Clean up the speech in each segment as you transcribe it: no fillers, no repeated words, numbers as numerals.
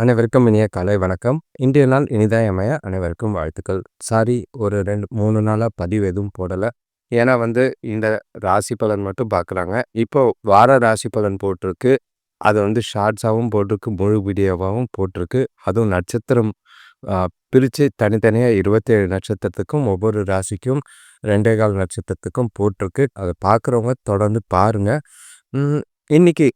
அனைவருக்கும் இனிய காலை வணக்கம். இன்றைய நாள் இனிதாய் அமைய அனைவருக்கும் வாழ்த்துக்கள். சாரி, ஒரு 2, 3 நாளா பதிவு எதுவும் போடல. ஏன்னா இந்த ராசி பலன் மட்டும் பார்க்குறாங்க. இப்போ வார ராசி பலன் போட்டிருக்கு. அது ஷார்ட்ஸாவும் போட்டிருக்கு, முழு வீடியோவாவும் போட்டிருக்கு. அதுவும் நட்சத்திரம் பிரித்து தனித்தனியாக 27 நட்சத்திரத்துக்கும் ஒவ்வொரு ராசிக்கும் 2 1/4 நட்சத்திரத்துக்கும் போட்டிருக்கு. அதை பார்க்குறவங்க தொடர்ந்து பாருங்கள். இன்னைக்கு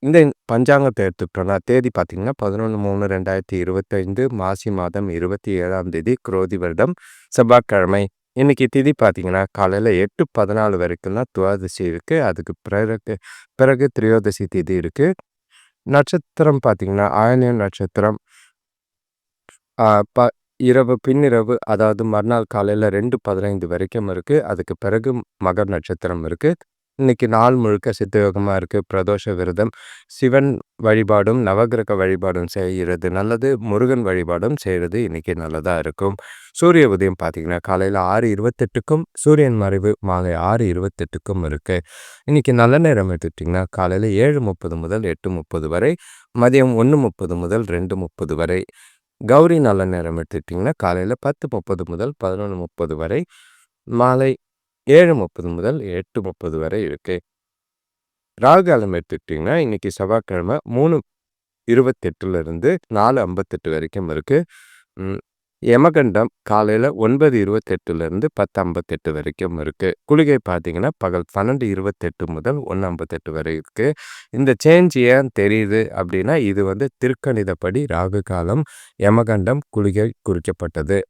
இந்த பஞ்சாங்கத்தை எடுத்துக்கிட்டோம்னா தேதி பார்த்தீங்கன்னா 11/3/2025 மாசி மாதம் 27ஆம் தேதி குரோதி வருடம் செவ்வாய்க்கிழமை. இன்னைக்கு திதி பார்த்தீங்கன்னா காலையில் 8:14 வரைக்கும் தான் துவாதசி இருக்குது. அதுக்கு பிறகு திரையோதசி திதி இருக்குது. நட்சத்திரம் பார்த்தீங்கன்னா ஆயில்யம் நட்சத்திரம் பின்னிரவு, அதாவது மறுநாள் காலையில் 2:15 வரைக்கும் இருக்குது. அதுக்கு பிறகு மகர் நட்சத்திரம் இருக்குது. இன்னைக்கு நாள் முழுக்க சித்தயோகமாக இருக்குது. பிரதோஷ விரதம், சிவன் வழிபாடும் நவகிரக வழிபாடும் செய்கிறது நல்லது. முருகன் வழிபாடும் செய்கிறது இன்னைக்கு நல்லதாக இருக்கும். சூரிய உதயம் பார்த்தீங்கன்னா காலையில் 6:28க்கும் சூரியன் மறைவு மாலை 6:28க்கும் இருக்குது. இன்னைக்கு நல்ல நேரம் எடுத்துட்டிங்கன்னா காலையில் 7:30 முதல் 8:30 வரை, மதியம் 1:30 முதல் 2:30 வரை. கௌரி நல்ல நேரம் எடுத்துக்கிட்டிங்கன்னா காலையில் 10:30 முதல் 11:30 வரை, மாலை 7:30 முதல் 8:30 வரை இருக்குது. ராகுகாலம் எடுத்துக்கிட்டிங்கன்னா இன்றைக்கி செவ்வாய்க்கிழமை 3:28 4:58 வரைக்கும் இருக்குது. யமகண்டம் காலையில் 9:28 10:58 வரைக்கும் இருக்குது. குளிகை பார்த்திங்கன்னா பகல் 12:28 முதல் 1:58 வரை இருக்குது. இந்த சேஞ்ச் ஏன் தெரியுது அப்படின்னா இது திருக்கணிதப்படி ராகு காலம், யமகண்டம், குளிகை குறிக்கப்பட்டது.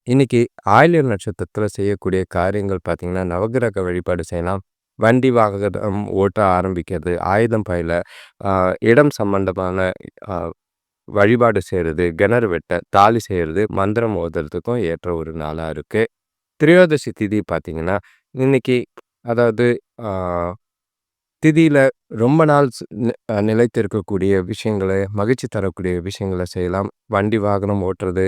இன்றைக்கி ஆயில்யம் நட்சத்திரத்தில் செய்யக்கூடிய காரியங்கள் பார்த்திங்கன்னா நவகிரக வழிபாடு செய்யலாம். வண்டி வாகனம் ஓட்ட ஆரம்பிக்கிறது, ஆயுதம் பயில, இடம் சம்பந்தமான வழிபாடு செய்கிறது, கிணறு வெட்ட, தாலி செய்கிறது, மந்திரம் ஓதுறதுக்கும் ஏற்ற ஒரு நாளாக இருக்குது. திரையோதசி திதி பார்த்திங்கன்னா இன்றைக்கி, அதாவது திதியில் ரொம்ப நாள் நிலைத்திருக்கக்கூடிய விஷயங்களை, மகிழ்ச்சி தரக்கூடிய விஷயங்களை செய்யலாம். வண்டி வாகனம் ஓட்டுறது,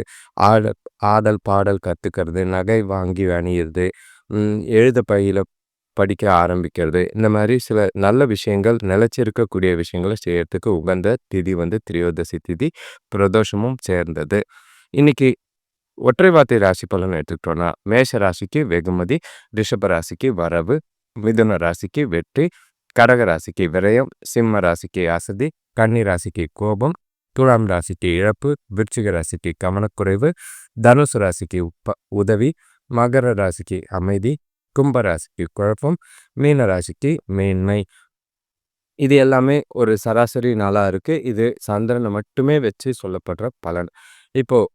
ஆடல் பாடல் கற்றுக்கிறது, நகை வாங்கி அணியிறது, எழுத பயில படிக்க ஆரம்பிக்கிறது, இந்த மாதிரி சில நல்ல விஷயங்கள், நிலைச்சிருக்கக்கூடிய விஷயங்களை செய்யறதுக்கு உகந்த திதி திரையோதசி திதி, பிரதோஷமும் சேர்ந்தது. இன்னைக்கு ஒற்றை வார்த்தை ராசி பலன் எடுத்துக்கிட்டோன்னா மேஷ ராசிக்கு வெகுமதி, ரிஷப ராசிக்கு வரவு, மிதுன ராசிக்கு வெற்றி, கடக ராசிக்கு விரயம், சிம்ம ராசிக்கு அசதி, கன்னி ராசிக்கு கோபம், துலாம் ராசிக்கு இழப்பு, விருச்சிக ராசிக்கு கவனக்குறைவு, தனுசு ராசிக்கு உதவி, மகர ராசிக்கு அமைதி, கும்ப ராசிக்கு குழப்பம், மீன ராசிக்கு மேன்மை. இது எல்லாமே ஒரு சராசரி நாளாக இருக்குது. இது சந்திரனை மட்டுமே வச்சு சொல்லப்படுற பலன். இப்போது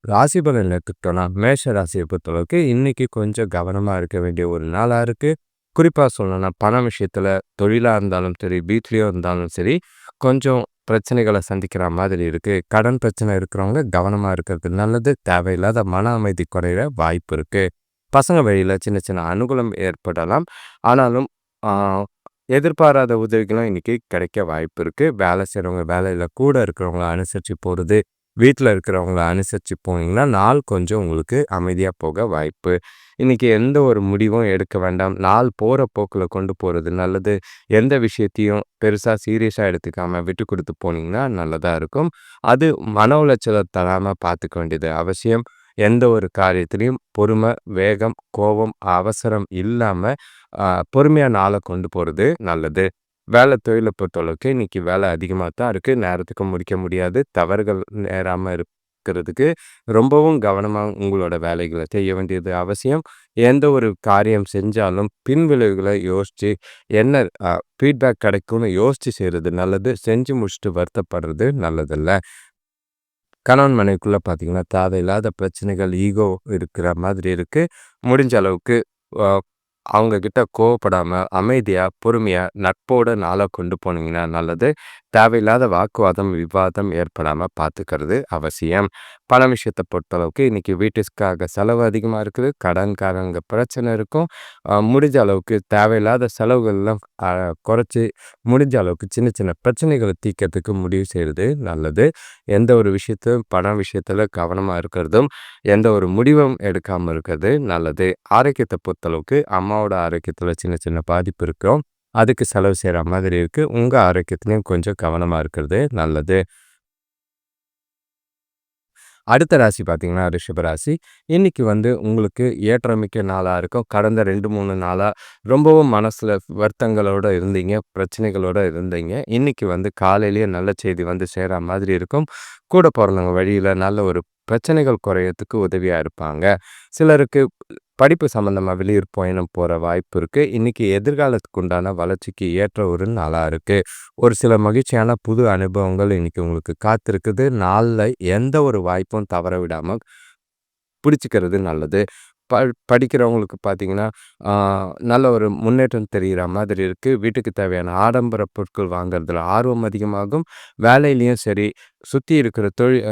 ராசி பலன் எடுத்துக்கிட்டோன்னா மேஷ ராசியை பொறுத்தளவுக்கு இன்றைக்கி கொஞ்சம் கவனமாக இருக்க வேண்டிய ஒரு நாளாக இருக்குது. குறிப்பாக சொல்லணும்னா பண விஷயத்தில், தொழிலாக இருந்தாலும் சரி, வீட்லேயும் இருந்தாலும் சரி, கொஞ்சம் பிரச்சனைகளை சந்திக்கிற மாதிரி இருக்குது. கடன் பிரச்சனை இருக்கிறவங்க கவனமாக இருக்கிறது நல்லது. தேவையில்லாத மன அமைதி குறையிற வாய்ப்பு இருக்குது. பசங்க வழியில் சின்ன சின்ன அனுகூலம் ஏற்படலாம். ஆனாலும் எதிர்பாராத உதவிகளும் இன்றைக்கி கிடைக்க வாய்ப்பு இருக்குது. வேலை செய்கிறவங்க வேலையில் கூட இருக்கிறவங்கள அனுசரித்து போகிறது, வீட்டில் இருக்கிறவங்கள அனுசரித்து போனீங்கன்னா நாள் கொஞ்சம் உங்களுக்கு அமைதியாக போக வாய்ப்பு. இன்றைக்கி எந்த ஒரு முடிவும் எடுக்க வேண்டாம். நாள் போகிற போக்கில் கொண்டு போகிறது நல்லது. எந்த விஷயத்தையும் பெருசாக சீரியஸாக எடுத்துக்காமல் விட்டு கொடுத்து போனீங்கன்னா நல்லதாக இருக்கும். அது மன உளைச்சலை தராமல் பார்த்துக்க வேண்டியது அவசியம். எந்த ஒரு காரியத்திலையும் பொறுமை, வேகம், கோபம், அவசரம் இல்லாமல் பொறுமையாக நாளை கொண்டு போகிறது நல்லது. வேலை தொழிலை பொறுத்தளவுக்கு இன்றைக்கி வேலை அதிகமாக தான் இருக்குது. நேரத்துக்கு முடிக்க முடியாது. தவறுகள் நேராமல் இருக்கிறதுக்கு ரொம்பவும் கவனமாக உங்களோட வேலைகளை செய்ய வேண்டியது அவசியம். எந்த ஒரு காரியம் செஞ்சாலும் பின்விளைவுகளை யோசித்து என்ன ஃபீட்பேக் கிடைக்கும்னு யோசித்து செய்கிறது நல்லது. செஞ்சு முடிச்சுட்டு வருத்தப்படுறது நல்லதில்லை. கணவன் மனைவிக்குள்ளே பார்த்திங்கன்னா தேவையில்லாத பிரச்சனைகள், ஈகோ இருக்கிற மாதிரி இருக்குது. முடிஞ்ச அளவுக்கு அவங்கக்கிட்ட கோவப்படாமல் அமைதியாக, பொறுமையாக, நட்போடு நாளை கொண்டு போனீங்கன்னா நல்லது. தேவையில்லாத வாக்குவாதம், விவாதம் ஏற்படாமல் பார்த்துக்கிறது அவசியம். பண விஷயத்தை பொறுத்தளவுக்கு இன்றைக்கி வீட்டுக்காக செலவு அதிகமாக இருக்குது. கடன்காரங்க பிரச்சனை இருக்கும். முடிஞ்ச அளவுக்கு தேவையில்லாத செலவுகள்லாம் குறைச்சி, முடிஞ்ச அளவுக்கு சின்ன சின்ன பிரச்சனைகளை தீர்க்கறதுக்கு முடிவு செய்கிறது நல்லது. எந்த ஒரு விஷயத்தையும் பண விஷயத்தில் கவனமாக இருக்கிறதும், எந்த ஒரு முடிவும் எடுக்காமல் இருக்கிறது நல்லது. ஆரோக்கியத்தை பொறுத்தளவுக்கு அம்மாவோட ஆரோக்கியத்தில் சின்ன சின்ன பாதிப்பு இருக்கும். அதுக்கு செலவு செய்கிற மாதிரி இருக்குது. உங்கள் ஆரோக்கியத்துலேயும் கொஞ்சம் கவனமாக இருக்கிறது நல்லது. அடுத்த ராசி பார்த்தீங்கன்னா, ரிஷப ராசி. இன்னைக்கு வந்து உங்களுக்கு ஏற்றமிக்க நாளா இருக்கும். கடந்த 2, 3 நாளா ரொம்பவும் மனசுல வருத்தங்களோட இருந்தீங்க. பிரச்சனைகளோட இருந்தீங்க. இன்னைக்கு வந்து காலையிலேயே நல்ல செய்தி வந்து சேர்ற மாதிரி இருக்கும். கூட பொறந்தவங்க வழியில நல்ல ஒரு பிரச்சனைகள் குறையறதுக்கு உதவியா இருப்பாங்க. சிலருக்கு படிப்பு சம்மந்தமா வெளியூர் பயணம் போற வாய்ப்பு இருக்கு. இன்னைக்கு எதிர்காலத்துக்கு உண்டான வளர்ச்சிக்கு ஏற்ற ஒரு நாளா இருக்கு. ஒரு சில மகிழ்ச்சியான புது அனுபவங்கள் இன்னைக்கு உங்களுக்கு காத்திருக்குது. நாள்ல எந்த ஒரு வாய்ப்பும் தவற விடாம பிடிச்சுக்கிறது நல்லது. ப படிக்கிறவங்களுக்கு பார்த்தீங்கன்னா, ஆ நல்ல ஒரு முன்னேற்றம் தெரியிற மாதிரி இருக்கு. வீட்டுக்கு தேவையான ஆடம்பர பொருட்கள் வாங்குறதுல ஆர்வம் அதிகமாகும். வேலையிலயும் சரி, சுத்தி இருக்கிற தொழில்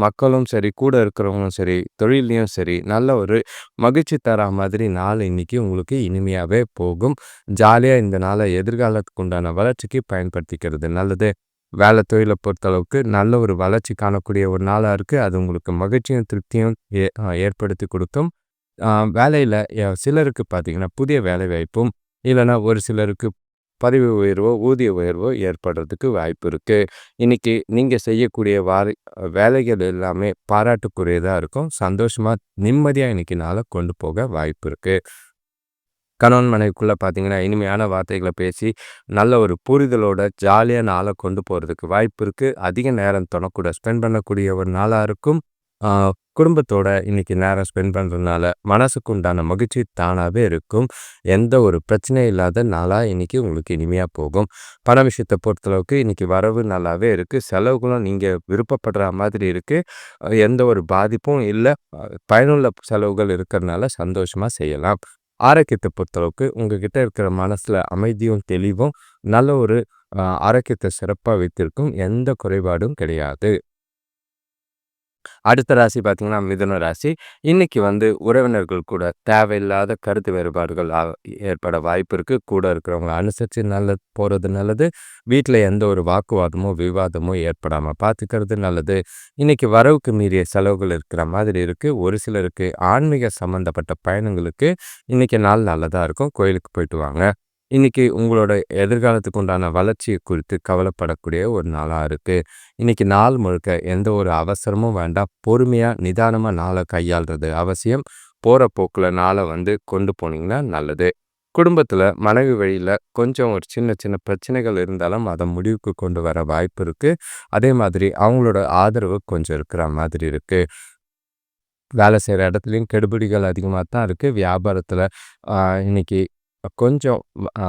மக்களும் சரி, கூட இருக்கிறவங்களும் சரி, தொழில்லயும் சரி, நல்ல ஒரு மகிழ்ச்சி தரா மாதிரி நாள் இன்னைக்கு உங்களுக்கு இனிமையாவே போகும். ஜாலியா இந்த நாள எதிர்காலத்துக்கு உண்டான வளர்ச்சிக்கு பயன்படுத்திக்கிறது நல்லது. வேலை தொழில பொறுத்தளவுக்கு நல்ல ஒரு வளர்ச்சி காணக்கூடிய ஒரு நாளா இருக்கு. அது உங்களுக்கு மகிழ்ச்சியும், திருப்தியும் ஏற்படுத்தி கொடுக்கும். அ வேலையில சிலருக்கு பார்த்தீங்கன்னா, புதிய வேலைவாய்ப்பும், இல்லன்னா ஒரு சிலருக்கு பதவி உயர்வோ, ஊதிய உயர்வோ ஏற்படுறதுக்கு வாய்ப்பு இருக்கு. இன்னைக்கு நீங்க செய்யக்கூடிய வேலைகள் எல்லாமே பாராட்டுக்குரியதா இருக்கும். சந்தோஷமா, நிம்மதியா இன்னைக்கு நாள கொண்டு போக வாய்ப்பு இருக்கு. கணவன் மனைவிக்குள்ள பார்த்தீங்கன்னா, இனிமையான வார்த்தைகள பேசி, நல்ல ஒரு புரிதலோட ஜாலியா நாள கொண்டு போறதுக்கு வாய்ப்பு இருக்கு. அதிக நேரம் தொண கூட ஸ்பெண்ட் பண்ணக்கூடிய ஒரு நாளா இருக்கும். ஆ குடும்பத்தோட இன்னைக்கு நேரம் ஸ்பெண்ட் பண்றதுனால, மனசுக்கு உண்டான மகிழ்ச்சி தானாவே இருக்கும். எந்த ஒரு பிரச்சனையும் இல்லாத நாளா இன்னைக்கு உங்களுக்கு இனிமையா போகும். பண விஷயத்த பொறுத்தளவுக்கு இன்னைக்கு வரவு நல்லாவே இருக்கு. செலவுகளும் நீங்க விருப்பப்படுற மாதிரி இருக்கு. எந்த ஒரு பாதிப்பும் இல்ல. பயனுள்ள செலவுகள் இருக்கிறனால சந்தோஷமா செய்யலாம். ஆரோக்கியத்த பொறுத்தளவுக்கு உங்ககிட்ட இருக்கிற மனசுல அமைதியும், தெளிவும் நல்ல ஒரு ஆரோக்கியத்த சிறப்பா வைத்திருக்கும். எந்த குறைபாடும் கிடையாது. அடுத்த ராசி பார்த்தீங்கன்னா, மிதுன ராசி. இன்னைக்கு வந்து உறவினர்கள் கூட தேவையில்லாத கருத்து வேறுபாடுகள் ஏற்பட வாய்ப்பு இருக்கு. கூட இருக்கிறவங்கள அனுசரிச்சு போறது நல்லது. வீட்ல எந்த ஒரு வாக்குவாதமோ, விவாதமோ ஏற்படாம பார்த்துக்கிறது நல்லது. இன்னைக்கு வரவுக்கு மீறிய செலவுகள் இருக்கிற மாதிரி இருக்கு. ஒரு சிலருக்கு ஆன்மீக சம்மந்தப்பட்ட பயணங்களுக்கு இன்னைக்கு நாள் நல்லதா இருக்கும். கோயிலுக்கு போயிட்டு வாங்க. இன்னைக்கு உங்களோட எதிர்காலத்துக்கு உண்டான வளர்ச்சி குறித்து கவலைப்படக்கூடிய ஒரு நாளா இருக்கு. இன்னைக்கு நாள் முழுக்க எந்த ஒரு அவசரமும் வேண்டாம். பொறுமையா, நிதானமா நாள கையாள்றது அவசியம். போற போக்குல நாள வந்து கொண்டு போனீங்கன்னா நல்லது. குடும்பத்துல மனைவி வழியில கொஞ்சம் ஒரு சின்ன சின்ன பிரச்சனைகள் இருந்தாலும் அத முடிவுக்கு கொண்டு வர வாய்ப்பு இருக்கு. அதே மாதிரி அவங்களோட ஆதரவு கொஞ்சம் இருக்கிற மாதிரி இருக்கு. வேலை செய்ற இடத்துலயும் கெடுபிடிகள் அதிகமா தான் இருக்கு. வியாபாரத்துல ஆ இன்னைக்கு கொஞ்சம் அ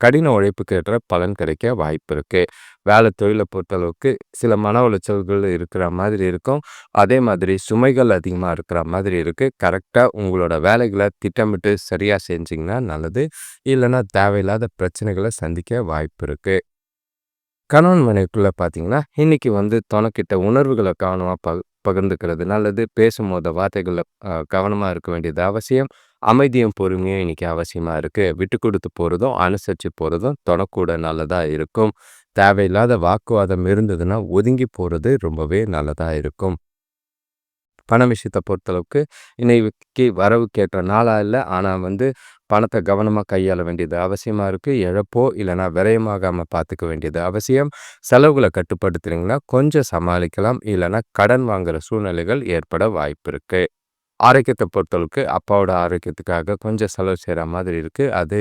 கடின உழைப்புக்கு ஏற்ற பலன் கிடைக்க வாய்ப்பு இருக்கு. வேலை தொழில பொறுத்தளவுக்கு சில மன உளைச்சல்கள் இருக்கிற மாதிரி இருக்கும். அதே மாதிரி சுமைகள் அதிகமா இருக்கிற மாதிரி இருக்கு. கரெக்ட்டா உங்களோட வேலைகள திட்டமிட்டு சரியா செஞ்சீங்கன்னா நல்லது. இல்லன்னா தேவையில்லாத பிரச்சனைகள சந்திக்க வாய்ப்பு இருக்கு. கணவன் மனைவிக்குள்ள பார்த்தீங்கன்னா, இன்னைக்கு வந்து தொணக்கிட்ட உணர்வுகள கவனமா பகிர்ந்துக்கிறது நல்லது. பேசும்போது வார்த்தைகள்ல கவனமா இருக்க வேண்டியது அவசியம். அமைதியும், பொறுமையும் இன்னைக்கு அவசியமா இருக்கு. விட்டு குடுத்து போறதும், அனுசரிச்சு போறதும் தொடக்கூட நல்லதா இருக்கும். தேவையில்லாத வாக்குவாதம் இருந்ததுன்னா, ஒதுங்கி போறது ரொம்பவே நல்லதா இருக்கும். பண விஷயத்த பொறுத்தளவுக்கு இன்னைக்கு வரவுக்கேற்ற நாளா இல்ல. ஆனா வந்து பணத்த கவனமா கையாள வேண்டியது அவசியமா இருக்கு. இழப்போ இல்லன்னா விரயமாகாம பார்த்துக்க வேண்டியது அவசியம். செலவுகள கட்டுப்படுத்துனீங்கன்னா கொஞ்சம் சமாளிக்கலாம். இல்லன்னா கடன் வாங்குற சூழ்நிலைகள் ஏற்பட வாய்ப்பு இருக்கு. ஆரோக்கியத்த பொறுத்தளவுக்கு அப்பாவோட ஆரோக்கியத்துக்காக கொஞ்சம் செலவு செய்ற மாதிரி இருக்கு. அது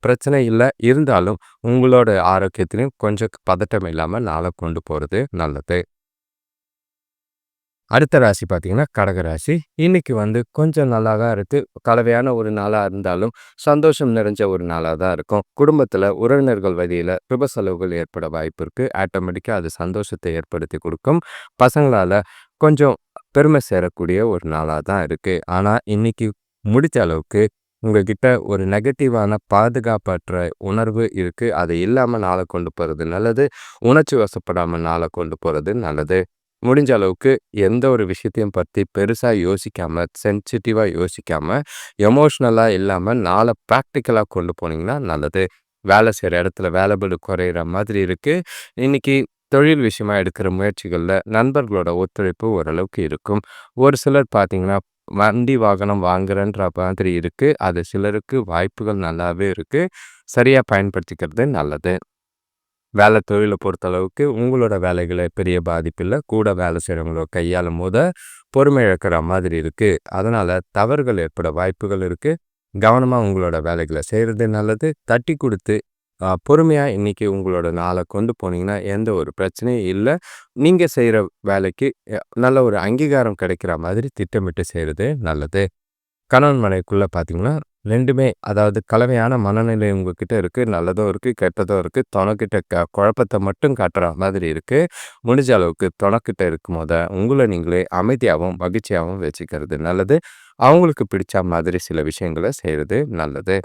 பிரச்சனை இல்ல. இருந்தாலும் உங்களோட ஆரோக்கியத்திலயும் கொஞ்சம் பதட்டம் இல்லாம நாள கொண்டு போறது நல்லது. அடுத்த ராசி பார்த்தீங்கன்னா, கடக ராசி. இன்னைக்கு வந்து கொஞ்சம் நல்லா தான் இருக்கு. கலவையான ஒரு நாளா இருந்தாலும், சந்தோஷம் நிறைஞ்ச ஒரு நாளா தான் இருக்கும். குடும்பத்தில உறவினர்கள் வழியில சுப செலவுகள் ஏற்பட வாய்ப்பு இருக்கு. ஆட்டோமேட்டிக்கா அது சந்தோஷத்தை ஏற்படுத்தி குடுக்கும். பசங்களால கொஞ்சம் பெருமை சேரக்கூடிய ஒரு நாளா தான் இருக்கு. ஆனா, இன்னைக்கு முடிஞ்ச அளவுக்கு உங்ககிட்ட ஒரு நெகட்டிவான பாதுகாப்பற்ற உணர்வு இருக்கு. அது இல்லாம நாள கொண்டு போறது நல்லது. உணர்ச்சி வசப்படாம நாள கொண்டு போறது நல்லது. முடிஞ்ச அளவுக்கு எந்த ஒரு விஷயத்தையும் பத்தி பெருசா யோசிக்காம, சென்சிட்டிவா யோசிக்காம, எமோஷனலா இல்லாம நாள பிராக்டிகலா கொண்டு போனீங்கன்னா நல்லது. வேலை செய்ற இடத்துல வேலைபளு குறையிற மாதிரி இருக்கு. இன்னைக்கு தொழில் விஷயமா எடுக்கிற முயற்சிகள்ல நண்பர்களோட ஒத்துழைப்பு ஓரளவுக்கு இருக்கும். ஒரு சிலர் பார்த்தீங்கன்னா, வண்டி, வாகனம் வாங்குறேன்ற மாதிரி இருக்கு. அது சிலருக்கு வாய்ப்புகள் நல்லாவே இருக்கு. சரியா பயன்படுத்திக்கிறது நல்லது. வேலை தொழிலை பொறுத்தளவுக்கு உங்களோட வேலைகளை பெரிய பாதிப்பில்லை. கூட வேலை செய்கிறவங்கள கையாளும் போது பொறுமை இழக்கிற மாதிரி இருக்குது. அதனால் தவறுகள் ஏற்பட வாய்ப்புகள் இருக்குது. கவனமாக உங்களோட வேலைகளை செய்கிறது நல்லது. தட்டி கொடுத்து பொறுமையாக இன்றைக்கி உங்களோட நாளை கொண்டு போனீங்கன்னா எந்த ஒரு பிரச்சனையும் இல்லை. நீங்கள் செய்கிற வேலைக்கு நல்ல ஒரு அங்கீகாரம் கிடைக்கிற மாதிரி திட்டமிட்டு செய்கிறது நல்லது. கணவன் மனைவிக்குள்ளே பார்த்தீங்கன்னா 2மே அதாவது கலவையான மனநிலை உங்ககிட்ட இருக்குது. நல்லதும் இருக்குது, கெட்டதும் இருக்குது. தொணக்கிட்ட குழப்பத்தை மட்டும் காட்டுற மாதிரி இருக்குது. முடிஞ்ச அளவுக்கு தொணக்கிட்ட இருக்கும் போத உங்களை நீங்களே அமைதியாகவும் மகிழ்ச்சியாகவும் வச்சுக்கிறது நல்லது. அவங்களுக்கு பிடிச்ச மாதிரி சில விஷயங்களை செய்கிறது நல்லது.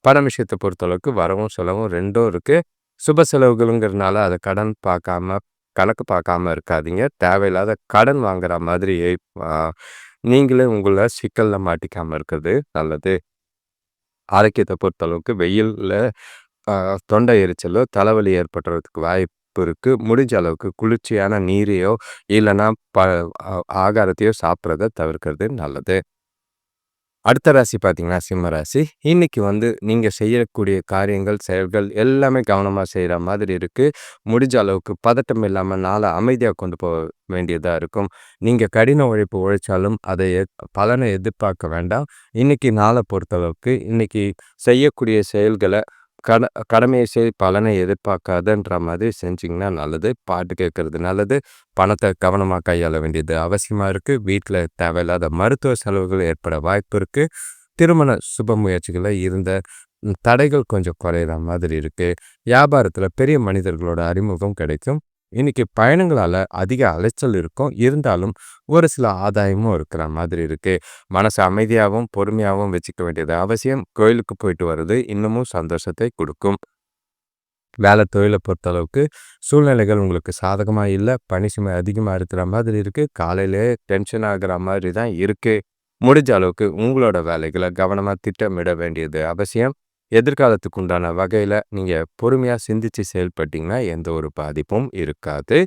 பண விஷயத்தை பொறுத்தளவுக்கு வரவும் செலவும் 2ம் இருக்குது. சுப செலவுகளுங்கிறதுனால அதை கடன் பார்க்காம கணக்கு பார்க்காம இருக்காதீங்க. தேவையில்லாத கடன் வாங்குற மாதிரி நீங்களே உங்களை சிக்கலில் மாட்டிக்காமல் இருக்கிறது நல்லது. ஆரோக்கியத்தை பொறுத்தளவுக்கு வெயிலில் தொண்டை எரிச்சலோ தலைவலி ஏற்படுறதுக்கு வாய்ப்பு இருக்குது. முடிஞ்ச அளவுக்கு குளிர்ச்சியான நீரையோ இல்லைன்னா ஆகாரத்தையோ சாப்பிட்றத தவிர்க்கிறது நல்லது. அடுத்த ராசி பார்த்தீங்கன்னா சிம்ம ராசி. இன்னைக்கு நீங்கள் செய்யக்கூடிய காரியங்கள் செயல்கள் எல்லாமே கவனமாக செய்கிற மாதிரி இருக்குது. முடிஞ்ச அளவுக்கு பதட்டம் இல்லாமல் நாளை அமைதியாக கொண்டு போக வேண்டியதாக இருக்கும். நீங்கள் கடின உழைப்பு உழைச்சாலும் அதை பலனை எதிர்பார்க்க வேண்டாம். இன்னைக்கு நாளை பொறுத்தளவுக்கு இன்னைக்கு செய்யக்கூடிய செயல்களை கடமையை செய் பலனை எதிர்பார்க்காதன்ற மாதிரி செஞ்சிங்கன்னா நல்லது. பாட்டு கேட்கறது நல்லது. பணத்தை கவனமாக கையாள வேண்டியது அவசியமாக இருக்குது. வீட்டில் தேவையில்லாத மருத்துவ செலவுகள் ஏற்பட வாய்ப்பு இருக்குது. திருமண சுப முயற்சிகளில் இருந்த தடைகள் கொஞ்சம் குறையிற மாதிரி இருக்குது. வியாபாரத்தில் பெரிய மனிதர்களோட அறிமுகம் கிடைக்கும். இன்னைக்கு பயணங்களால் அதிக அலைச்சல் இருக்கும். இருந்தாலும் ஒரு சில ஆதாயமும் இருக்கிற மாதிரி இருக்குது. மனசு அமைதியாகவும் பொறுமையாகவும் வச்சுக்க வேண்டியது அவசியம். கோயிலுக்கு போயிட்டு வர்றது இன்னமும் சந்தோஷத்தை கொடுக்கும். வேலை தொழிலை பொறுத்தளவுக்கு சூழ்நிலைகள் உங்களுக்கு சாதகமாக இல்லை. பணி சுமை அதிகமாக இருக்கிற மாதிரி இருக்குது. காலையிலே டென்ஷன் ஆகிற மாதிரி தான் இருக்குது. முடிஞ்ச அளவுக்கு உங்களோட வேலைகளை கவனமாக திட்டமிட வேண்டியது அவசியம். எதிர்காலத்துக்கு உண்டான வகையில் நீங்கள் பொறுமையாக சிந்தித்து செயல்பட்டிங்கன்னா எந்த ஒரு பாதிப்பும் இருக்காது.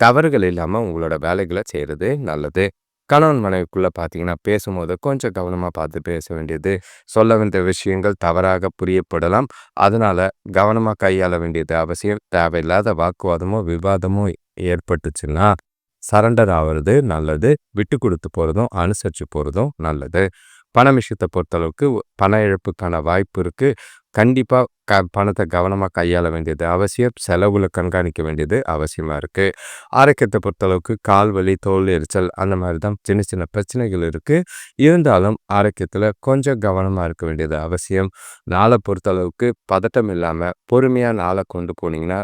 தவறுகள் இல்லாமல் உங்களோட வேலைகளை செய்கிறது நல்லது. கணவன் மனைவிக்குள்ளே பார்த்தீங்கன்னா பேசும்போது கொஞ்சம் கவனமாக பார்த்து பேச வேண்டியது. சொல்ல வேண்டிய விஷயங்கள் தவறாக புரியப்படலாம். அதனால் கவனமாக கையாள வேண்டியது அவசியம். தேவையில்லாத வாக்குவாதமோ விவாதமோ ஏற்பட்டுச்சுன்னா சரண்டர் ஆகிறது நல்லது. விட்டு கொடுத்து போகிறதும் அனுசரித்து போகிறதும் நல்லது. பண விஷயத்தை பொறுத்தளவுக்கு பண இழப்புக்கான வாய்ப்பு இருக்குது. கண்டிப்பாக பணத்தை கவனமாக கையாள வேண்டியது அவசியம். செலவுகளை கண்காணிக்க வேண்டியது அவசியமாக இருக்குது. ஆரோக்கியத்தை பொறுத்தளவுக்கு கால் வலி தோல் எரிச்சல் அந்த மாதிரி தான் சின்ன சின்ன பிரச்சனைகள் இருக்குது. இருந்தாலும் ஆரோக்கியத்தில் கொஞ்சம் கவனமாக இருக்க வேண்டியது அவசியம். நாளை பொறுத்தளவுக்கு பதட்டம் இல்லாமல் பொறுமையாக நாளை கொண்டு போனீங்கன்னா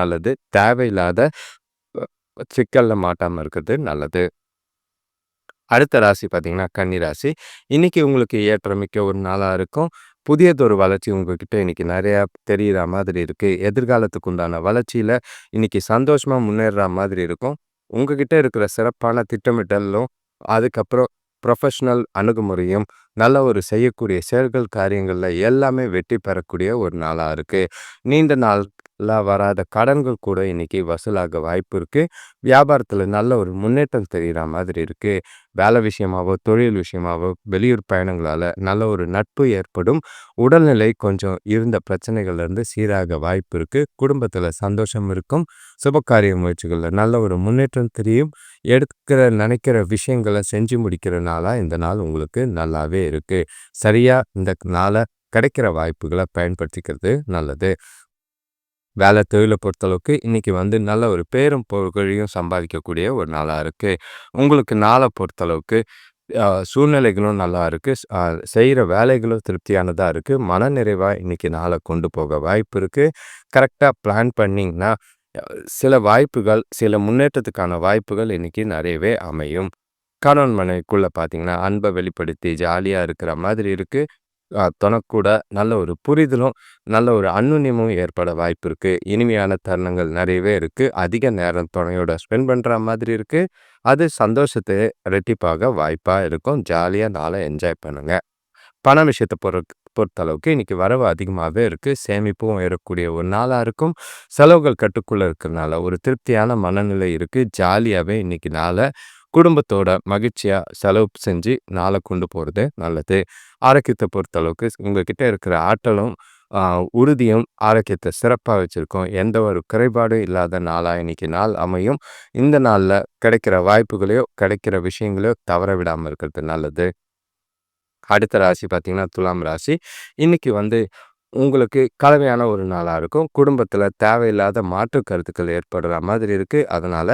நல்லது. தேவையில்லாத சிக்கலில் மாட்டாமல் இருக்கிறது நல்லது. அடுத்த ராசி பார்த்தீங்கன்னா கன்னி ராசி. இன்னைக்கு உங்களுக்கு ஏற்றமிக்க ஒரு நாளாக இருக்கும். புதியதொரு வளர்ச்சி உங்ககிட்ட இன்னைக்கு நிறையா தெரிகிற மாதிரி இருக்குது. எதிர்காலத்துக்கு உண்டான வளர்ச்சியில் இன்னைக்கு சந்தோஷமாக முன்னேறுற மாதிரி இருக்கும். உங்ககிட்ட இருக்கிற சிறப்பான திட்டமிட்டலும் அதுக்கப்புறம் ப்ரொஃபஷ்னல் அணுகுமுறையும் நல்ல ஒரு செய்யக்கூடிய செயல்கள் காரியங்களில் எல்லாமே வெற்றி பெறக்கூடிய ஒரு நாளாக இருக்குது. நீண்ட நாளில் வராத கடன்கள் கூட இன்னைக்கு வசூலாக வாய்ப்பு இருக்குது. வியாபாரத்தில் நல்ல ஒரு முன்னேற்றம் தெரிகிற மாதிரி இருக்குது. வேலை விஷயமாவோ தொழில் விஷயமாவோ வெளியூர் பயணங்களால் நல்ல ஒரு நட்பு ஏற்படும். உடல்நிலை கொஞ்சம் இருந்த பிரச்சனைகள்லேருந்து சீராக வாய்ப்பு இருக்குது. குடும்பத்தில் சந்தோஷம் இருக்கும். சுபகாரிய முயற்சிகளில் நல்ல ஒரு முன்னேற்றம் தெரியும். நினைக்கிற விஷயங்களை செஞ்சு முடிக்கிற நாளாக இந்த நாள் உங்களுக்கு நல்லாவே இருக்குது. சரியாக இந்த நாளை கிடைக்கிற வாய்ப்புகளை பயன்படுத்திக்கிறது நல்லது. வேலை தொழிலை பொறுத்தளவுக்கு இன்னைக்கு நல்ல ஒரு பேரும் புகழையும் சம்பாதிக்கக்கூடிய ஒரு நாளாக இருக்குது. உங்களுக்கு நாளை பொறுத்தளவுக்கு சூழ்நிலைகளும் நல்லா இருக்குது. செய்கிற வேலைகளும் திருப்தியானதாக இருக்குது. மனநிறைவாக இன்னைக்கு நாளை கொண்டு போக வாய்ப்பு இருக்குது. கரெக்டாக பிளான் பண்ணிங்கன்னா சில வாய்ப்புகள் சில முன்னேற்றத்துக்கான வாய்ப்புகள் இன்னைக்கு நிறையவே அமையும். கணவன் மனைவிக்குள்ளே பார்த்தீங்கன்னா அன்பை வெளிப்படுத்தி ஜாலியாக இருக்கிற மாதிரி இருக்குது. தனக்கூட நல்ல ஒரு புரிதலும் நல்ல ஒரு அந்யுன்யமும் ஏற்பட வாய்ப்பு இருக்குது. இனிமையான தருணங்கள் நிறையவே இருக்குது. அதிக நேரம் துணையோட ஸ்பெண்ட் பண்ணுற மாதிரி இருக்குது. அது சந்தோஷத்தை ரெட்டிப்பாக வாய்ப்பாக இருக்கும். ஜாலியாக நாளை என்ஜாய் பண்ணுங்க. பண விஷயத்தை பொறுத்தளவுக்கு இன்னைக்கு வரவு அதிகமாகவே இருக்குது. சேமிப்பும் ஏறக்கூடிய ஒரு நாளாக இருக்கும். செலவுகள் கட்டுக்குள்ளே இருக்கிறதுனால ஒரு திருப்தியான மனநிலை இருக்குது. ஜாலியாகவே இன்னைக்கு நாளை குடும்பத்தோட மகிழ்ச்சியாக செலவு செஞ்சு நாளை கொண்டு போகிறது நல்லது. ஆரோக்கியத்தை பொறுத்தளவுக்கு உங்ககிட்ட இருக்கிற ஆற்றலும் ஆ உறுதியும், ஆரோக்கியத்த சிறப்பா வச்சிருக்கும். எந்த ஒரு குறைபாடும் இல்லாத நாளா இன்னைக்கு நாள் அமையும். இந்த நாள்ல கிடைக்கிற வாய்ப்புகளையோ, கிடைக்கிற விஷயங்களையோ தவற விடாம இருக்கிறது நல்லது. அடுத்த ராசி பார்த்தீங்கன்னா, துலாம் ராசி. இன்னைக்கு உங்களுக்கு கலவையான ஒரு நாளா இருக்கும். குடும்பத்தில தேவையில்லாத மாற்று கருத்துக்கள் ஏற்படுற மாதிரி இருக்கு. அதனால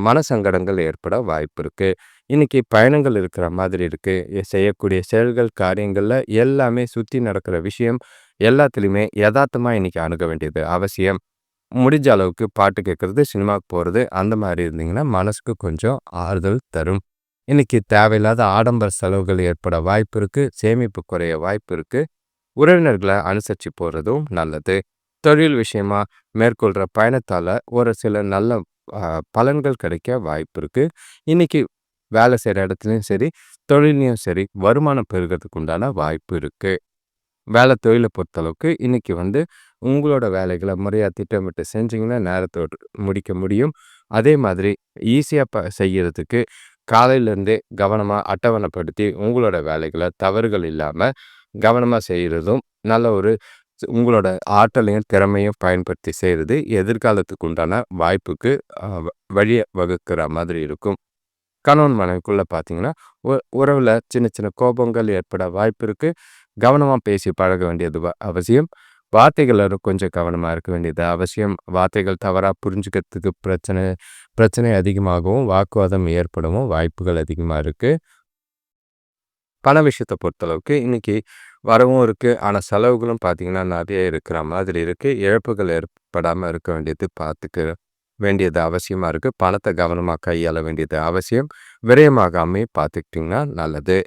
மனசங்கடங்கள் ஏற்பட வாய்ப்பு இருக்கு. இன்னைக்கு பயணங்கள் இருக்கிற மாதிரி இருக்கு. செய்யக்கூடிய செயல்கள், காரியங்கள்ல எல்லாமே சுத்தி நடக்கிற விஷயம் எல்லாத்துலயுமே எதார்த்தமா இன்னைக்கு அணுக வேண்டியது அவசியம். முடிஞ்ச அளவுக்கு பாட்டு கேட்கறது, சினிமாவுக்கு போறது அந்த மாரி இருந்தீங்கன்னா, மனசுக்கு கொஞ்சம் ஆறுதல் தரும். இன்னைக்கு தேவையில்லாத ஆடம்பர செலவுகள் ஏற்பட வாய்ப்பு இருக்கு. சேமிப்பு குறைய வாய்ப்பு இருக்கு. உறவினர்கள அனுசரிச்சு போறதும் நல்லது. தொழில் விஷயமா மேற்கொள்ற பயணத்தால ஒரு சில நல்ல அ பலன்கள் கிடைக்க வாய்ப்பு இருக்கு. இன்னைக்கு வேலை செய்ற இடத்துலயும் சரி, தொழில்லயும் சரி, வருமானம் பெருகுறதுக்கு உண்டான வாய்ப்பு இருக்கு. தொழில பொறுத்தளவுக்கு இன்னைக்கு உங்களோட வேலைகள முறையா திட்டமிட்டு செஞ்சீங்கன்னா, நேரத்தோட முடிக்க முடியும். அதே மாதிரி ஈஸியா செய்யறதுக்கு காலையிலேருந்தே கவனமா அட்டவணைப்படுத்தி உங்களோட வேலைகள தவறுகள் இல்லாம கவனமா செய்றதும், நல்ல ஒரு உங்களோட ஆற்றலையும், திறமையும் பயன்படுத்தி செய்றது எதிர்காலத்துக்கு உண்டான வாய்ப்புக்கு அ வ வழிய வகுக்கிற மாதிரி இருக்கும். கணவன் மனைவிக்குள்ள பார்த்தீங்கன்னா, உறவுல சின்ன சின்ன கோபங்கள் ஏற்பட வாய்ப்பு இருக்கு. கவனமா பேசி பழக வேண்டியது அவசியம். வார்த்தைகள்ல கொஞ்சம் கவனமா இருக்க வேண்டியது அவசியம். வார்த்தைகள் தவறா புரிஞ்சுக்கிறதுக்கு பிரச்சனை அதிகமாகவும், வாக்குவாதம் ஏற்படவும் வாய்ப்புகள் அதிகமா இருக்கு. பண விஷயத்த பொறுத்தளவுக்கு இன்னைக்கு வரவும் இருக்கு. ஆனா செலவுகளும் பார்த்தீங்கன்னா, நெறைய இருக்கிற மாதிரி இருக்கு. இழப்புகள் ஏற்படாம இருக்க வேண்டியது பார்த்துக்க வேண்டியது அவசியமா இருக்கு. பணத்த கவனமா கையாள வேண்டியது அவசியம். விரயமாகாம பார்த்துக்கிட்டீங்கன்னா நல்லது.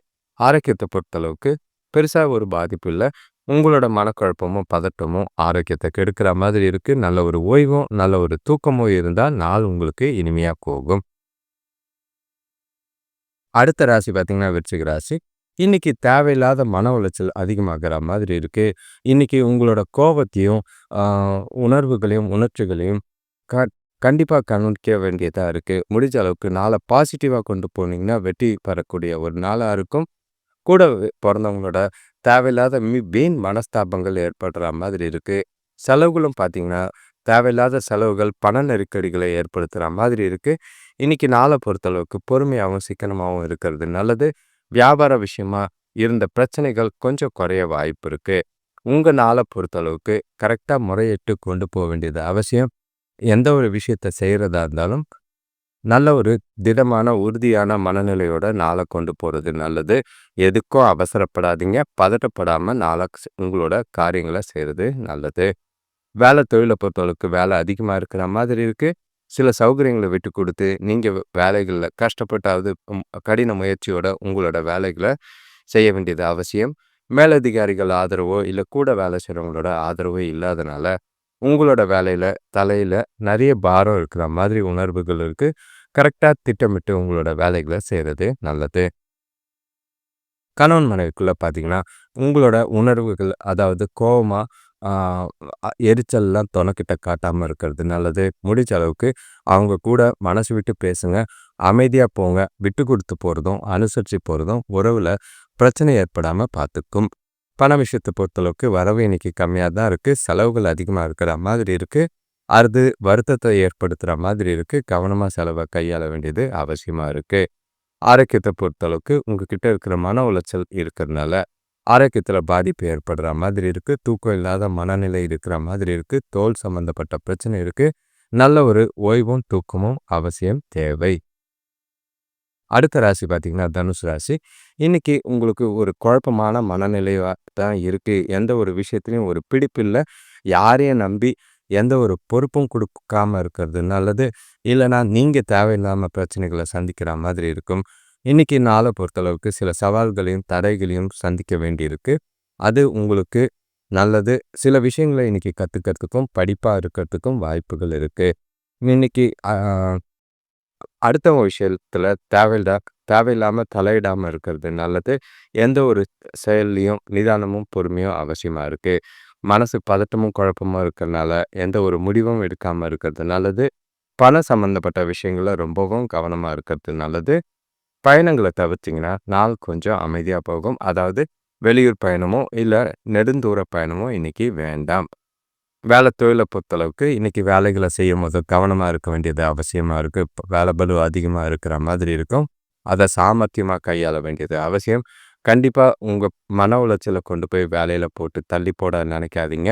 ஆரோக்கியத்த பொறுத்தளவுக்கு பெருசா ஒரு பாதிப்பு இல்ல. உங்களோட மனக்குழப்பமும், பதட்டமும் ஆரோக்கியத்த கெடுக்கிற மாதிரி இருக்கு. நல்ல ஒரு ஓய்வும், நல்ல ஒரு தூக்கமும் இருந்தா நாள் உங்களுக்கு இனிமையா போகும். அடுத்த ராசி பார்த்தீங்கன்னா, விருச்சிக ராசி. இன்னைக்கு தேவையில்லாத மன உளைச்சல் அதிகமாகிற மாதிரி இருக்கு. இன்னைக்கு உங்களோட கோபத்தையும், ஆ உணர்வுகளையும், உணர்ச்சிகளையும் க கண்டிப்பா கவனிக்க வேண்டியதா இருக்கு. முடிஞ்ச அளவுக்கு நாள பாசிட்டிவா கொண்டு போனீங்கன்னா, வெற்றி பெறக்கூடிய ஒரு நாளா இருக்கும். கூட பொறந்தவங்களோட தேவையில்லாத வீண் மனஸ்தாபங்கள் ஏற்படுற மாதிரி இருக்கு. செலவுகளும் பார்த்தீங்கன்னா, தேவையில்லாத செலவுகள், பண நெருக்கடிகளை ஏற்படுத்துற மாதிரி இருக்கு. இன்னைக்கு நாள பொறுத்தளவுக்கு பொறுமையாவும், சிக்கனமாவும் இருக்கிறது நல்லது. வியாபார விஷயமா இருந்த பிரச்சனைகள் கொஞ்சம் குறைய வாய்ப்பு இருக்கு. உங்க நாள பொறுத்தளவுக்கு கரெக்ட்டா முறையிட்டு கொண்டு வேண்டியது அவசியம். எந்த ஒரு விஷயத்த செய்றதா இருந்தாலும் நல்ல ஒரு திடமான, உறுதியான மனநிலையோட நாள கொண்டு போறது நல்லது. எதுக்கும் அவசரப்படாதீங்க. பதட்டப்படாம உங்களோட காரியங்கள செய்றது நல்லது. தொழில பொறுத்தளவுக்கு வேலை அதிகமா இருக்கிற மாதிரி இருக்கு. சில சௌகரியங்கள விட்டு குடுத்து, நீங்க வேலைகள்ல கஷ்டப்பட்டாவது கடின முயற்சியோட உங்களோட வேலைகள செய்ய வேண்டியது அவசியம். மேலதிகாரிகள் ஆதரவோ, இல்ல கூட வேலை செய்றவங்களோட ஆதரவோ இல்லாதனால, உங்களோட வேலையில தலையில நெறைய பாரம் இருக்கிற மாதிரி உணர்வுகள் இருக்கு. கரெக்ட்டா திட்டமிட்டு உங்களோட வேலைகள செய்றது நல்லது. கணவன் மனைவிக்குள்ள பார்த்தீங்கன்னா, உங்களோட உணர்வுகள் அதாவது கோவமா, ஆ எரிச்சல்லாம் தொணக்கிட்ட காட்டாம இருக்கிறது நல்லது. முடிஞ்ச அளவுக்கு அவங்க கூட மனசு விட்டு பேசுங்க. அமைதியா போங்க. விட்டு குடுத்து போறதும், அனுசரிச்சு போறதும் உறவுல பிரச்சனை ஏற்படாம பார்த்துக்கும். பண விஷயத்த பொறுத்தளவுக்கு வரவு இன்னைக்கு கம்மியா தான் இருக்கு. செலவுகள் அதிகமா இருக்கிற மாதிரி இருக்கு. அது வருத்தத்தை ஏற்படுத்துற மாதிரி இருக்கு. கவனமா செலவ கையாள வேண்டியது அவசியமா இருக்கு. ஆரோக்கியத்த பொறுத்தளவுக்கு உங்ககிட்ட இருக்கிற மன உளைச்சல் இருக்கிறதுனால, ஆரோக்கியத்துல பாதிப்பு ஏற்படுற மாதிரி இருக்கு. தூக்கம் இல்லாத மனநிலை இருக்கிற மாதிரி இருக்கு. தோல் சம்பந்தப்பட்ட பிரச்சனை இருக்கு. நல்ல ஒரு ஓய்வும், தூக்கமும் அவசியம் தேவை. அடுத்த ராசி பார்த்தீங்கன்னா, தனுசு ராசி. இன்னைக்கு உங்களுக்கு ஒரு குழப்பமான மனநிலையா தான் இருக்கு. எந்த ஒரு விஷயத்திலயும் ஒரு பிடிப்பு இல்ல. யாரையும் நம்பி எந்த ஒரு பொறுப்பும் குடுக்காம இருக்கிறது நல்லது. இல்லன்னா, நீங்க தேவையில்லாம பிரச்சனைகள சந்திக்கிற மாதிரி இருக்கும். இன்னைக்கு நாள பொறுத்தளவுக்கு சில சவால்களையும், தடைகளையும் சந்திக்க வேண்டியிருக்கு. அது உங்களுக்கு நல்லது. சில விஷயங்கள இன்னைக்கு கத்துக்கிறதுக்கும், படிப்பா இருக்கிறதுக்கும் வாய்ப்புகள் இருக்கு. இன்னைக்கு அடுத்தவங்க விஷயத்துல தேவையில்லாம தலையிடாம இருக்கிறது நல்லது. எந்த ஒரு செயல்லயும் நிதானமும், பொறுமையும் அவசியமா இருக்கு. மனசு பதட்டமும், குழப்பமும் இருக்கிறனால எந்த ஒரு முடிவும் எடுக்காம இருக்கிறது நல்லது. பணம் சம்பந்தப்பட்ட விஷயங்கள்ல ரொம்பவும் கவனமா இருக்கிறது நல்லது. பயணங்கள தவிர்த்தீங்கன்னா, நாள் கொஞ்சம் அமைதியா போகும். அதாவது வெளியூர் பயணமோ, இல்ல நெடுந்தூர பயணமோ இன்னைக்கு வேண்டாம். வேலை தொழில பொறுத்தளவுக்கு இன்னைக்கு வேலைகள செய்யும்போது கவனமா இருக்க வேண்டியது அவசியமா இருக்கு. வேலை பளு அதிகமா இருக்கிற மாதிரி இருக்கும். அத சாமர்த்தியமா கையாள வேண்டியது அவசியம். கண்டிப்பா உங்க மன உளைச்சல கொண்டு போய் வேலையில போட்டு தள்ளி போட நினைக்காதீங்க.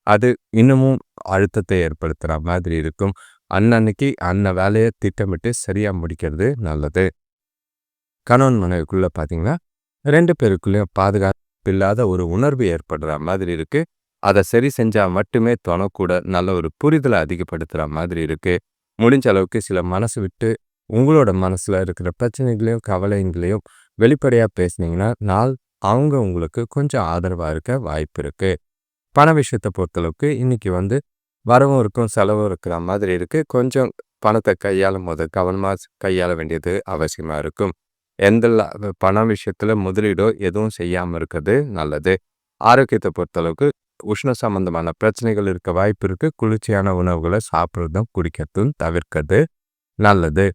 அது இன்னமும் அழுத்தத்தை ஏற்படுத்துற மாதிரி இருக்கும். அன்னன்னைக்கு வேலைய திட்டமிட்டு சரியா முடிக்கிறது நல்லது. கணவன் மனைவிக்குள்ள பார்த்தீங்கன்னா, 2 பேருக்குள்ளயும் பாதுகாப்பு இல்லாத ஒரு உணர்வு ஏற்படுற மாதிரி இருக்கு. அத சரி செஞ்சா மட்டுமே தொணக்கூட நல்ல ஒரு புரிதல அதிகப்படுத்துற மாதிரி இருக்கு. முடிஞ்ச அளவுக்கு சில மனசு விட்டு உங்களோட மனசுல இருக்கிற பிரச்சனைகளையும், கவலைகளையும் வெளிப்படையா பேசுனீங்கன்னா, அவங்க உங்களுக்கு கொஞ்சம் ஆதரவா இருக்க வாய்ப்பு இருக்கு. பண விஷயத்த பொறுத்தளவுக்கு இன்னைக்கு வரவும் இருக்கும், செலவும் இருக்கிற மாதிரி இருக்கு. கொஞ்சம் பணத்த கையாளும்போது கவனமா கையாள வேண்டியது அவசியமா இருக்கும். எந்த பண விஷயத்துல முதலீடோ எதுவும் செய்யாம இருக்கிறது நல்லது. ஆரோக்கியத்த பொறுத்தளவுக்கு உஷ்ண சம்பந்தமான பிரச்சனைகள் இருக்க வாய்ப்பு இருக்கு. குளிர்ச்சியான உணவுகள சாப்பிடுறதும், குடிக்கிறதும் தவிர்க்கிறது நல்லது.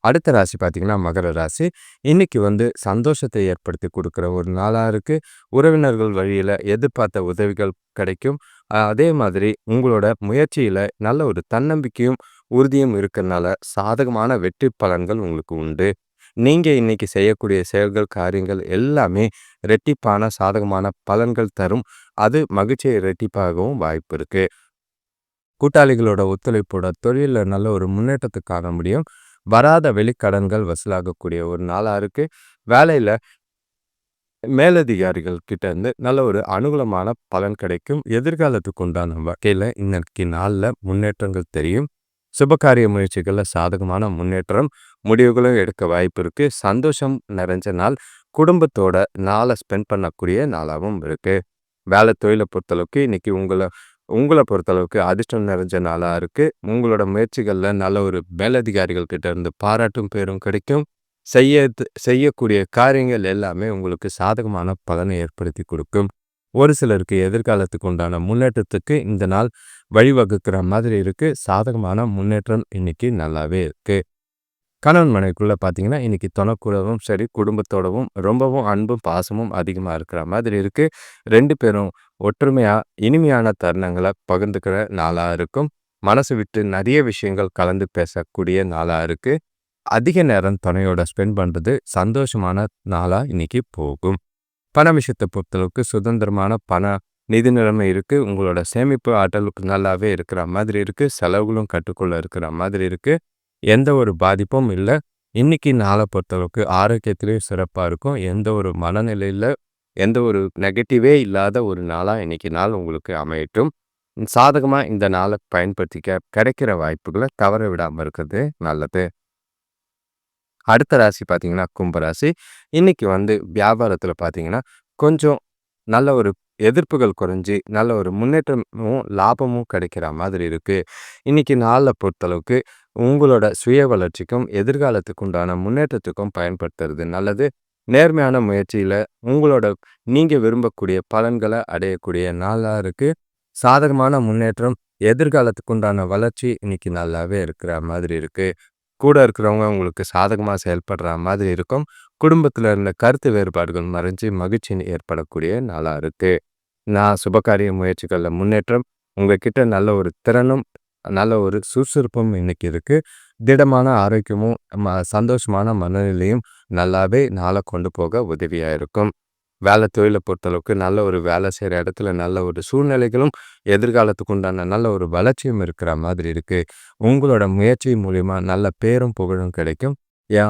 அடுத்த ராசி பார்த்தீங்கன்னா, மகர ராசி. இன்னைக்கு சந்தோஷத்தை ஏற்படுத்தி குடுக்குற ஒரு நாளா இருக்கு. உறவினர்கள் வழியில எதிர்பார்த்த உதவிகள் கிடைக்கும். அதே மாதிரி உங்களோட முயற்சியில நல்ல ஒரு தன்னம்பிக்கையும், உறுதியும் இருக்கறனால சாதகமான வெற்றி பலன்கள் உங்களுக்கு உண்டு. நீங்க இன்னைக்கு செய்யக்கூடிய செயல்கள், காரியங்கள் எல்லாமே ரெட்டிப்பான சாதகமான பலன்கள் தரும். அது மகிழ்ச்சியை ரெட்டிப்பாகவும் வாய்ப்பு இருக்கு. கூட்டாளிகளோட ஒத்துழைப்போட தொழில்ல நல்ல ஒரு முன்னேற்றத்த காண முடியும். வராத வெளிக்கடன்கள் வசூலாகக்கூடிய ஒரு நாளா இருக்கு. வேலையில மேலதிகாரிகள் கிட்ட இருந்து நல்ல ஒரு அனுகூலமான பலன் கிடைக்கும். எதிர்காலத்துக்கு உண்டான வகையில இன்னைக்கு நாள்ல முன்னேற்றங்கள் தெரியும். சுபகாரிய முயற்சிகள்ல சாதகமான முன்னேற்றம், முடிவுகளும் எடுக்க வாய்ப்பு இருக்கு. சந்தோஷம் நிறைஞ்ச நாள். குடும்பத்தோட நாளை ஸ்பெண்ட் பண்ணக்கூடிய நாளாகவும் இருக்கு. வேலை தொழிலை பொறுத்தளவுக்கு இன்னைக்கு உங்கள உங்கள பொறுத்தளவுக்கு அதிர்ஷ்டம் நிறைஞ்ச நாளா இருக்கு. உங்களோட முயற்சிகள்ல நல்ல ஒரு மேலதிகாரிகள் கிட்ட இருந்து பாராட்டும் பேரும் கிடைக்கும். செய்யக்கூடிய காரியங்கள் எல்லாமே உங்களுக்கு சாதகமான பலனை ஏற்படுத்தி கொடுக்கும். ஒரு சிலருக்கு எதிர்காலத்துக்கு உண்டான முன்னேற்றத்துக்கு இந்த நாள் வழிவகுக்கிற மாதிரி இருக்கு. சாதகமான முன்னேற்றம் இன்னைக்கு நல்லாவே இருக்கு. கணவன் மனைவிக்குள்ள பார்த்தீங்கன்னா, இன்னைக்கு தொணக்கூடவும் சரி, குடும்பத்தோடவும் ரொம்பவும் அன்பும், பாசமும் அதிகமா இருக்கிற மாதிரி இருக்கு. 2 பேரும் ஒற்றுமையா, இனிமையான தருணங்கள பகிர்ந்துக்கிற நாளா இருக்கும். மனசு விட்டு நிறைய விஷயங்கள் கலந்து பேசக்கூடிய நாளா இருக்கு. அதிக நேரம் துணையோட ஸ்பெண்ட் பண்றது சந்தோஷமான நாளா இன்னைக்கு போகும். பண விஷயத்த பொறுத்தளவுக்கு சுதந்திரமான நிதி நிலைமை இருக்கு. உங்களோட சேமிப்பு ஆற்றல் நல்லாவே இருக்கிற மாதிரி இருக்கு. செலவுகளும் கட்டுக்குள்ள இருக்கிற மாதிரி இருக்கு. எந்த ஒரு பாதிப்பும் இல்ல. இன்னைக்கு நாளை பொறுத்தளவுக்கு ஆரோக்கியத்திலேயும் சிறப்பா இருக்கும். எந்த ஒரு மனநிலையில எந்த ஒரு நெகட்டிவே இல்லாத ஒரு நாளா இன்னைக்கு நாள் உங்களுக்கு அமையட்டும். சாதகமா இந்த நாளை பயன்படுத்திக்க கிடைக்கிற வாய்ப்புகளை தவற விடாம இருக்கிறது நல்லது. அடுத்த ராசி பார்த்தீங்கன்னா, கும்பராசி. இன்னைக்கு வியாபாரத்தில பார்த்தீங்கன்னா, கொஞ்சம் நல்ல ஒரு எதிர்ப்புகள் குறைஞ்சு, நல்ல ஒரு முன்னேற்றமும், லாபமும் கிடைக்கிற மாதிரி இருக்கு. இன்னைக்கு நாள பொறுத்தளவுக்கு உங்களோட சுய வளர்ச்சிக்கும், எதிர்காலத்துக்கு உண்டான முன்னேற்றத்துக்கும் பயன்படுத்துறது நல்லது. நேர்மையான முயற்சியில உங்களோட நீங்க விரும்பக்கூடிய பலன்கள அடையக்கூடிய நாளா இருக்கு. சாதகமான முன்னேற்றம், எதிர்காலத்துக்கு உண்டான வளர்ச்சி இன்னைக்கு நல்லாவே இருக்கிற மாதிரி இருக்கு. கூட இருக்கிறவங்க உங்களுக்கு சாதகமா செயல்படுற மாதிரி இருக்கும். குடும்பத்துல இருந்த கருத்து வேறுபாடுகள் மறைஞ்சு மகிழ்ச்சி ஏற்படக்கூடிய நாளா இருக்கு. நான் சுபகாரிய முயற்சிகள்ல முன்னேற்றம், உங்ககிட்ட நல்ல ஒரு திறனும், நல்ல ஒரு சுறுசுறுப்பும் இன்னைக்கு இருக்கு. திடமான ஆரோக்கியமும், சந்தோஷமான மனநிலையும் நல்லாவே நாள கொண்டு போக உதவியா இருக்கும். வேலை தொழில பொறுத்தளவுக்கு நல்ல ஒரு வேலை செய்ற இடத்துல நல்ல ஒரு சூழ்நிலைகளும், எதிர்காலத்துக்கு உண்டான நல்ல ஒரு வளர்ச்சியும் இருக்கிற மாதிரி இருக்கு. உங்களோட முயற்சி மூலியமா நல்ல பேரும், புகழும் கிடைக்கும். யா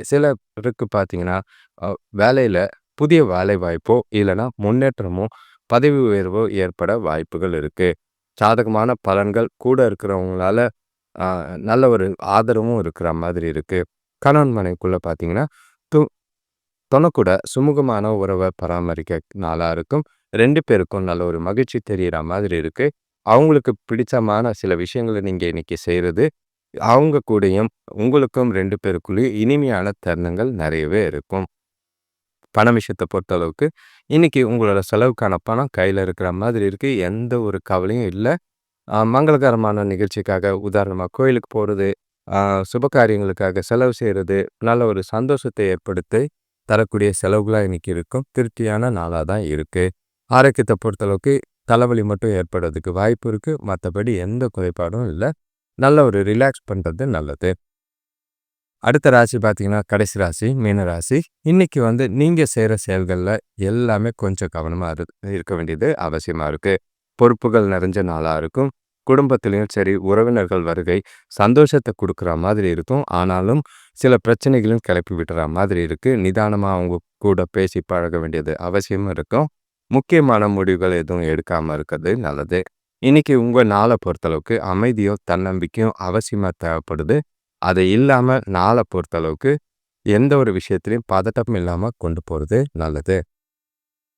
சிலருக்கு பார்த்தீங்கன்னா, அ வேலையில புதிய வேலை வாய்ப்போ, இல்லன்னா முன்னேற்றமோ, பதவி உயர்வோ ஏற்பட வாய்ப்புகள் இருக்கு. சாதகமான பலன்கள் கூட இருக்கிறவங்களால அ நல்ல ஒரு ஆதரவும் இருக்கிற மாதிரி இருக்கு. கணவன் மனைவிக்குள்ள பார்த்தீங்கன்னா, து தொணக்கூட சுமூகமான உறவ பராமரிக்க நாளா இருக்கும். 2 பேருக்கும் நல்ல ஒரு மகிழ்ச்சி தெரியிற மாதிரி இருக்கு. அவங்களுக்கு பிடிச்சமான சில விஷயங்கள நீங்க இன்னைக்கு செய்றது, அவங்க கூடயும் உங்களுக்கும் 2 பேருக்குள்ளயும் இனிமையான தருணங்கள் நிறையவே இருக்கும். பண விஷயத்த பொறுத்தளவுக்கு, இன்னைக்கு உங்களோட செலவுக்கான பணம் கையில இருக்கிற மாதிரி இருக்கு. எந்த ஒரு கவலையும் இல்ல. மங்களகரமான நிகழ்ச்சிக்காக உதாரணமா கோயிலுக்கு போறது, சுப காரியங்களுக்காக செலவு செய்றது, நல்ல ஒரு சந்தோஷத்தை ஏற்படுத்தி தரக்கூடிய செலவுகளா இன்னைக்கு இருக்கும். திருப்தியான நாளா தான் இருக்கு. ஆரோக்கியத்தை பொறுத்தளவுக்கு தலைவலி மட்டும் ஏற்படுறதுக்கு வாய்ப்பு இருக்கு. மற்றபடி எந்த குறைபாடும் இல்லை. நல்ல ஒரு ரிலாக்ஸ் பண்ணுறது நல்லது. அடுத்த ராசி பார்த்தீங்கன்னா கடைசி ராசி மீன ராசி. இன்னைக்கு நீங்கள் செய்கிற செயல்களில் எல்லாமே கொஞ்சம் கவனமாக இருக்க வேண்டியது அவசியமாக இருக்குது. பொறுப்புகள் நிறைஞ்ச நாளாக இருக்கும். குடும்பத்திலையும் சரி உறவினர்கள் வருகை சந்தோஷத்தை கொடுக்குற மாதிரி இருக்கும். ஆனாலும் சில பிரச்சனைகளும் கிளப்பி விட்டுற மாதிரி இருக்குது. நிதானமாக அவங்க கூட பேசி பழக வேண்டியது அவசியமும் இருக்கும். முக்கியமான முடிவுகள் எதுவும் எடுக்காமல் இருக்கிறது நல்லது. இன்னைக்கு உங்கள் நாளை பொறுத்தளவுக்கு அமைதியும் தன்னம்பிக்கையும் அவசியமாக தேவைப்படுது. அது இல்லாமல் நாளை பொறுத்தளவுக்கு எந்த ஒரு விஷயத்திலையும் பதட்டம் இல்லாமல் கொண்டு போகிறது நல்லது.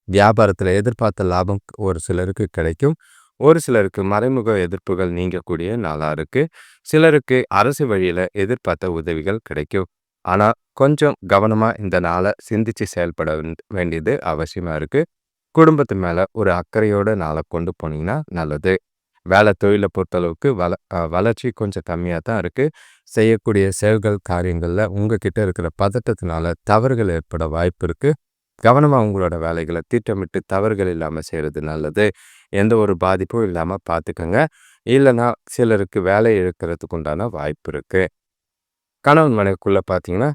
வியாபாரத்தில் எதிர்பார்த்த லாபம் ஒரு சிலருக்கு கிடைக்கும். ஒரு சிலருக்கு மறைமுக எதிர்ப்புகள் நீங்கக்கூடிய நாளாக இருக்குது. சிலருக்கு அரசு வழியில் எதிர்பார்த்த உதவிகள் கிடைக்கும். ஆனால் கொஞ்சம் கவனமாக இந்த நாளை சிந்தித்து செயல்பட வேண்டியது அவசியமாக இருக்குது. குடும்பத்து மேலே ஒரு அக்கறையோட நாளை கொண்டு போனீங்கன்னா நல்லது. வேலை தொழிலை பொறுத்தளவுக்கு வளர்ச்சி கொஞ்சம் கம்மியாக தான் இருக்குது. செய்யக்கூடிய செயல்கள் காரியங்களில் உங்ககிட்ட இருக்கிற பதட்டத்தினால தவறுகள் ஏற்பட வாய்ப்பு இருக்குது. கவனமாக உங்களோட வேலைகளை திட்டமிட்டு தவறுகள் இல்லாமல் செய்கிறது நல்லது. எந்த ஒரு பாதிப்பும் இல்லாமல் பார்த்துக்கோங்க. இல்லைன்னா சிலருக்கு வேலை இழக்கிறதுக்கு உண்டான வாய்ப்பு இருக்குது. கணவன் மனைவிக்குள்ளே பார்த்தீங்கன்னா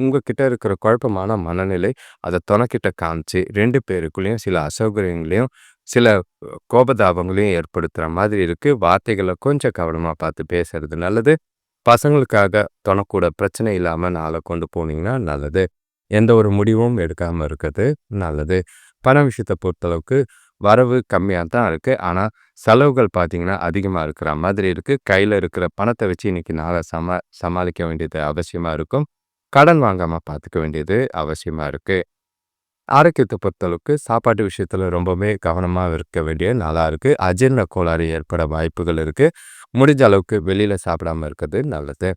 உங்ககிட்ட இருக்கிற குழப்பமான மனநிலை அதை துணைக்கிட்ட காமிச்சு 2 பேருக்குள்ளேயும் சில அசௌகரியங்களையும் சில கோபதாபங்களையும் ஏற்படுத்துகிற மாதிரி இருக்குது. வார்த்தைகளை கொஞ்சம் கவனமாக பார்த்து பேசுறது நல்லது. பசங்களுக்காக தொணக்கூட பிரச்சனை இல்லாமல் நாளை கொண்டு போனீங்கன்னா நல்லது. எந்த ஒரு முடிவும் எடுக்காமல் இருக்கிறது நல்லது. பண விஷயத்தை பொறுத்தளவுக்கு வரவு கம்மியாக தான் இருக்குது. ஆனால் செலவுகள் பார்த்தீங்கன்னா அதிகமாக இருக்கிற மாதிரி இருக்குது. கையில் இருக்கிற பணத்தை வச்சு இன்னைக்கு நாளை சமாளிக்க வேண்டியது அவசியமாக இருக்கும். கடன் வாங்காமல் பார்த்துக்க வேண்டியது அவசியமாக இருக்குது. ஆரோக்கியத்தை பொறுத்தளவுக்கு சாப்பாட்டு விஷயத்தில் ரொம்பவே கவனமாக இருக்க வேண்டிய நாளாக இருக்குது. அஜீரண கோளாறு ஏற்பட வாய்ப்புகள் இருக்குது. முடிஞ்ச அளவுக்கு வெளியில் சாப்பிடாமல் இருக்கிறது நல்லது.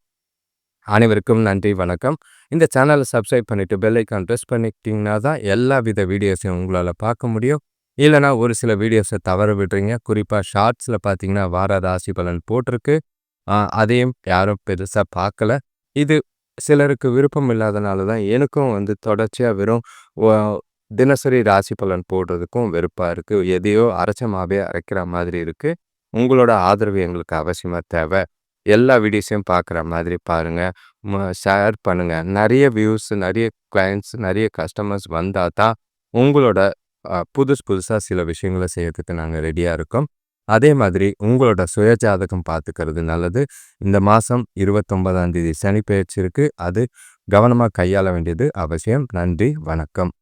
அனைவருக்கும் நன்றி, வணக்கம். இந்த சேனலை சப்ஸ்கிரைப் பண்ணிவிட்டு பெல் ஐக்கான் ப்ரெஸ் பண்ணிக்கிட்டிங்கன்னா தான் எல்லா வித வீடியோஸையும் உங்களால் பார்க்க முடியும். இல்லைனா ஒரு சில வீடியோஸை தவற விடுறீங்க. குறிப்பாக ஷார்ட்ஸில் பார்த்தீங்கன்னா வார ராசி பலன் போட்டிருக்கு. அதையும் யாரும் பெருசாக பார்க்கல. இது சிலருக்கு விருப்பம் இல்லாதனால தான் எனக்கும் தொடர்ச்சியாக வெறும் தினசரி ராசி பலன் போடுறதுக்கும் வெறுப்பாக இருக்குது. எதையோ அரைச்சமாகவே அரைக்கிற மாதிரி இருக்குது. உங்களோட ஆதரவு எங்களுக்கு அவசியமாக தேவை. எல்லா வீடியோஸையும் பார்க்குற மாதிரி பாருங்கள், ஷேர் பண்ணுங்கள். நிறைய வியூஸ், நிறைய கிளைண்ட்ஸ், நிறைய கஸ்டமர்ஸ் வந்தால் தான் உங்களோட புதுசாக சில விஷயங்களை செய்யறதுக்கு நாங்கள் ரெடியாக இருக்கோம். அதே மாதிரி உங்களோட சுயஜாதகம் பார்த்துக்கிறது நல்லது. இந்த மாதம் 29ஆம் தேதி சனி பெயர்ச்சி இருக்குது. அது கவனமாக கையாள வேண்டியது அவசியம். நன்றி, வணக்கம்.